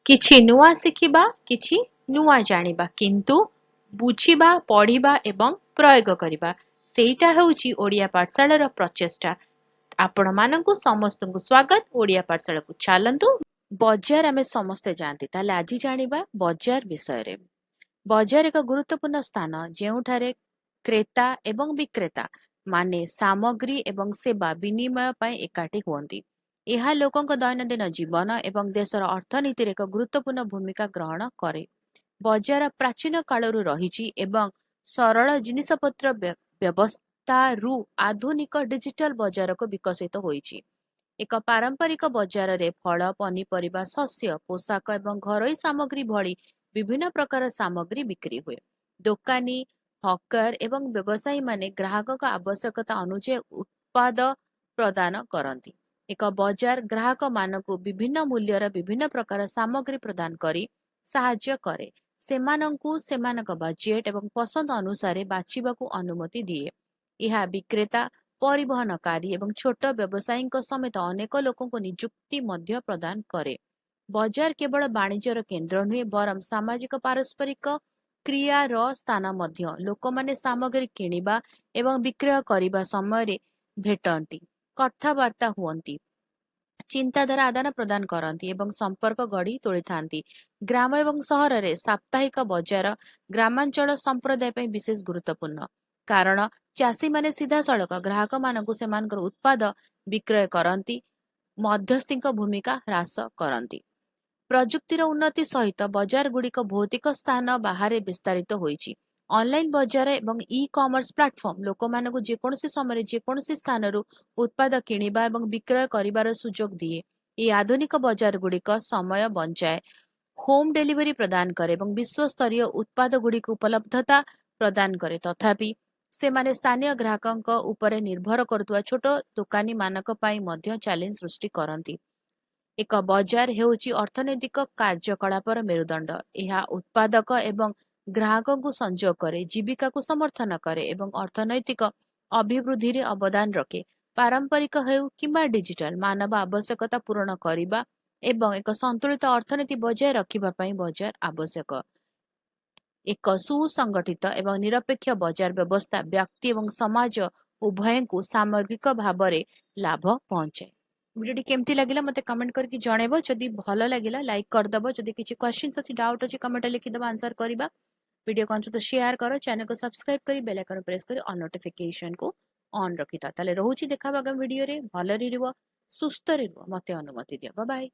କିଛି ନୂଆ ଶିଖିବା, କିଛି ନୂଆ ଜାଣିବା, କିନ୍ତୁ ବୁଝିବା, ପଢିବା ଏବଂ ପ୍ରୟୋଗ କରିବା, ସେଇଟା ହେଉଛି ଓଡ଼ିଆ ପାଠଶାଳାର ପ୍ରଚେଷ୍ଟା। ଆପଣମାନଙ୍କୁ ସମସ୍ତଙ୍କୁ ସ୍ୱାଗତ ଓଡ଼ିଆ ପାଠଶାଳାକୁ। ଚାଲନ୍ତୁ, ବଜାର ଆମେ ସମସ୍ତେ ଯାଆନ୍ତି, ତାହେଲେ ଆଜି ଜାଣିବା ବଜାର ବିଷୟରେ। ବଜାର ଏକ ଗୁରୁତ୍ୱପୂର୍ଣ୍ଣ ସ୍ଥାନ ଯେଉଁଠାରେ କ୍ରେତା ଏବଂ ବିକ୍ରେତା ମାନେ ସାମଗ୍ରୀ ଏବଂ ସେବା ବିନିମୟ ପାଇଁ ଏକାଠି ହୁଅନ୍ତି। ଏହା ଲୋକଙ୍କ ଦୈନନ୍ଦିନ ଜୀବନ ଏବଂ ଦେଶର ଅର୍ଥନୀତିରେ ଏକ ଗୁରୁତ୍ୱପୂର୍ଣ୍ଣ ଭୂମିକା ଗ୍ରହଣ କରେ। ବଜାର ପ୍ରାଚୀନ କାଳରୁ ରହିଛି ଏବଂ ସରଳ ଜିନିଷପତ୍ର ବ୍ୟବସ୍ଥାରୁ ଆଧୁନିକ ଡିଜିଟାଲ ବଜାରକୁ ବିକଶିତ ହୋଇଛି। ଏକ ପାରମ୍ପରିକ ବଜାରରେ ଫଳ, ପନିପରିବା, ଶସ୍ୟ, ପୋଷାକ ଏବଂ ଘରୋଇ ସାମଗ୍ରୀ ଭଳି ବିଭିନ୍ନ ପ୍ରକାର ସାମଗ୍ରୀ ବିକ୍ରି ହୁଏ। ଦୋକାନୀ, ହକର ଏବଂ ବ୍ୟବସାୟୀମାନେ ଗ୍ରାହକଙ୍କ ଆବଶ୍ୟକତା ଅନୁଯାୟୀ ଉତ୍ପାଦ ପ୍ରଦାନ କରନ୍ତି। ଏକ ବଜାର ଗ୍ରାହକମାନଙ୍କୁ ବିଭିନ୍ନ ମୂଲ୍ୟର ବିଭିନ୍ନ ପ୍ରକାର ସାମଗ୍ରୀ ପ୍ରଦାନ କରି ସାହାଯ୍ୟ କରେ। ସେମାନଙ୍କୁ ସେମାନଙ୍କ ବଜେଟ୍ ଏବଂ ପସନ୍ଦ ଅନୁସାରେ ବାଛିବାକୁ ଅନୁମତି ଦିଏ। ଏହା ବିକ୍ରେତା, ପରିବହନକାରୀ ଏବଂ ଛୋଟ ବ୍ୟବସାୟୀଙ୍କ ସମେତ ଅନେକ ଲୋକଙ୍କୁ ନିଯୁକ୍ତି ମଧ୍ୟ ପ୍ରଦାନ କରେ। ବଜାର କେବଳ ବାଣିଜ୍ୟର କେନ୍ଦ୍ର ନୁହେଁ, ବରଂ ସାମାଜିକ ପାରସ୍ପରିକ କ୍ରିୟାର ସ୍ଥାନ ମଧ୍ୟ। ଲୋକମାନେ ସାମଗ୍ରୀ କିଣିବା ଏବଂ ବିକ୍ରୟ କରିବା ସମୟରେ ଭେଟନ୍ତି, କଥାବାର୍ତ୍ତା ହୁଅନ୍ତି, ଚିନ୍ତାଧାରା ଆଦାନ ପ୍ରଦାନ କରନ୍ତି ଏବଂ ସମ୍ପର୍କ ଗଢ଼ି ତୋଳିଥାନ୍ତି। ଗ୍ରାମ ଏବଂ ସହରରେ ସାପ୍ତାହିକ ବଜାର ଗ୍ରାମାଞ୍ଚଳ ସମ୍ପ୍ରଦାୟ ପାଇଁ ବିଶେଷ ଗୁରୁତ୍ୱପୂର୍ଣ୍ଣ, କାରଣ ଚାଷୀମାନେ ସିଧାସଳଖ ଗ୍ରାହକମାନଙ୍କୁ ସେମାନଙ୍କର ଉତ୍ପାଦ ବିକ୍ରୟ କରନ୍ତି, ମଧ୍ୟସ୍ଥିଙ୍କ ଭୂମିକା ହ୍ରାସ କରନ୍ତି। ପ୍ରଯୁକ୍ତିର ଉନ୍ନତି ସହିତ ବଜାରଗୁଡ଼ିକ ଭୌତିକ ସ୍ଥାନ ବାହାରେ ବିସ୍ତାରିତ ହୋଇଛି। ଅନଲାଇନ ବଜାର ଏବଂ ଇ-କମର୍ସ ପ୍ଲାଟଫର୍ମ ଲୋକମାନଙ୍କୁ ଯେକୌଣସି ସମୟରେ ଯେକୌଣସି ସ୍ଥାନରୁ ଉତ୍ପାଦ କିଣିବା ଏବଂ ବିକ୍ରୟ କରିବାର ସୁଯୋଗ ଦିଏ। ଏହି ଆଧୁନିକ ବଜାରଗୁଡ଼ିକ ସମୟ ବଞ୍ଚାଏ, ହୋମ୍ ଡେଲିଭରି ପ୍ରଦାନ କରେ ଏବଂ ବିଶ୍ୱସ୍ତରୀୟ ଉତ୍ପାଦଗୁଡ଼ିକୁ ଉପଲବ୍ଧତା ପ୍ରଦାନ କରେ। ତଥାପି ସେମାନେ ସ୍ଥାନୀୟ ଗ୍ରାହକଙ୍କ ଉପରେ ନିର୍ଭର କରୁଥିବା ଛୋଟ ଦୋକାନୀମାନଙ୍କ ପାଇଁ ମଧ୍ୟ ଚ୍ୟାଲେଞ୍ଜ ସୃଷ୍ଟି କରନ୍ତି। ଏକ ବଜାର ହେଉଛି ଅର୍ଥନୈତିକ କାର୍ଯ୍ୟକଳାପର ମେରୁଦଣ୍ଡ। ଏହା ଉତ୍ପାଦକ ଏବଂ ଗ୍ରାହକଙ୍କୁ ସଂଯୋଗ କରେ, ଜୀବିକାକୁ ସମର୍ଥନ କରେ ଏବଂ ଅର୍ଥନୈତିକ ଅଭିବୃଦ୍ଧିରେ ଅବଦାନ ରଖେ। ପାରମ୍ପରିକ ହେଉ କିମ୍ବା ଡିଜିଟାଲ, ମାନବ ଆବଶ୍ୟକତା ପୂରଣ କରିବା ଏବଂ ଏକ ସନ୍ତୁଳିତ ଅର୍ଥନୀତି ବଜାୟ ରଖିବା ପାଇଁ ବଜାର ଆବଶ୍ୟକ। ଏକ ସୁସଂଗଠିତ ଏବଂ ନିରପେକ୍ଷ ବଜାର ବ୍ୟବସ୍ଥା ବ୍ୟକ୍ତି ଏବଂ ସମାଜ ଉଭୟଙ୍କୁ ସାମଗ୍ରିକ ଭାବରେ ଲାଭ ପହଞ୍ଚାଏ। ଭିଡ଼ିଓଟି କେମିତି ଲାଗିଲା ମୋତେ କମେଣ୍ଟ କରିକି ଜଣେଇବ। ଯଦି ଭଲ ଲାଗିଲା ଲାଇକ୍ କରିଦେବ। ଯଦି କିଛି କ୍ୱେଶ୍ଚିନ୍ସ ଅଛି, ଡାଉଟ୍ ଅଛି, କମେଣ୍ଟରେ ଲେଖିଦେବ, ଆନ୍ସର କରିବା। ଭିଡ଼ିଓ କଣ ସହିତ ସେୟାର କର, ଚ୍ୟାନେଲକୁ ସବସ୍କ୍ରାଇବ କରି ବେଲ୍ ଆଇକନ୍ ପ୍ରେସ୍ କରି ଅଲ୍ ନୋଟିଫିକେସନକୁ ଅନ୍ ରଖିଥାଅ। ତାହେଲେ ରହୁଛି, ଦେଖା ହବ ଆଗାମୀ ଭିଡ଼ିଓରେ। ଭଲରେ ରୁହ, ସୁସ୍ଥରେ ରୁହ, ମୋତେ ଅନୁମତି ଦିଅ। Bye bye.